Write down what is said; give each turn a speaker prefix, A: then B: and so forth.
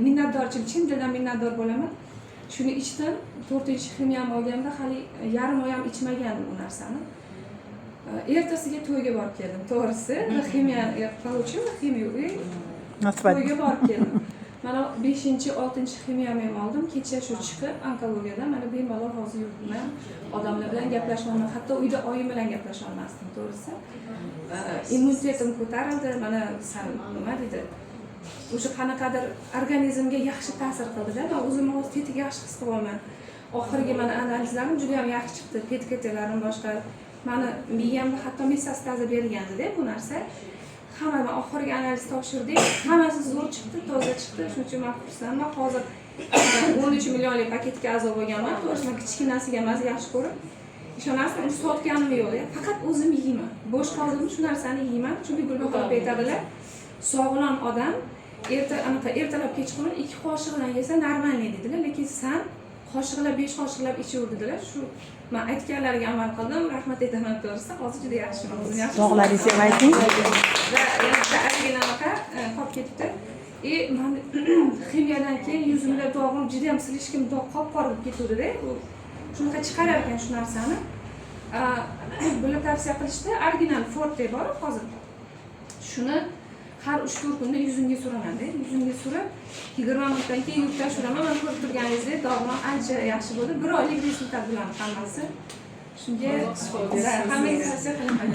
A: minnatdorchilik, chin dildan minnatdor bo'laman. Shuni ichdim, 4-ximiyamni olganda hali yarim oy ham ichmagandim bu narsani. Ertasiga to'yga borib keldim, to'g'risi. Ximiya получил, ximiya to'yga borib keldim. Mana 5-6-ximiyamni ham oldim. Kecha shu chiqib onkologiyada mana bemalol hozir yuribman. Odamlar bilan gaplashmayman, hatto uyda oyim bilan gaplasha olmasdim, to'g'risi. Immunitetim ko'tarildi, mana nima deydi? O'sha qanaqadir organizmga yaxshi ta'sir qildi-da. Men o'zimni o'z tetik yaxshi his qilaman. Oxirgi mana analizlarim juda ham yaxshi chiqdi. PET-CTlarim boshqa. Mani miyamda hatto metastaza berilgandi-da bu narsa. Hamma oxirgi analiz topshirdik. Hammasi zo'r chiqdi, toza chiqdi. Shuning uchun men xursandman. Hozir 13 millionlik paketga a'zo bo'lganman. To'g'risi men kichkinasiga emas, yaxshi ko'rib. Ishonasizmi, uni sotganim yo'q. Faqat o'zim yeyman. Bosh qoldirib shu narsani yeyman. Chunki Gulbahor aytadilar, sog'lom odam ertalab kechqurun 2 qoshiq bilan yesa normalniy dedilar, lekin sen qoshiqlab 5 qoshiqlab ichaverdilar. Shu men aytganlariga amal qildim. Rahmat aytaman, to'g'risi. Hozir juda yaxshiman, o'zim yaxshi.
B: Sog'laringiz ham ayting.
A: Va yana originaluqa qolib ketdi. Men ximiyadan keyin yuzimda dog'im juda ham silishkim, dog' qop-qora bo'lib ketuvdi-da. Shunaqa chiqarar ekan shu narsani. Bular tavsiya qilishdi. Original Forte bor hozir. Shuni har 3-4 kunda yuzimga suraman-da. Yuzimga surib, 20 minutdan keyin yuvib tashlaman. Men ko'rib turganingizdek, dog'im ancha yaxshi bo'ldi. 1 oylik rezultat bilan hammasi. Shunga hammangiz tavsiya qilaman.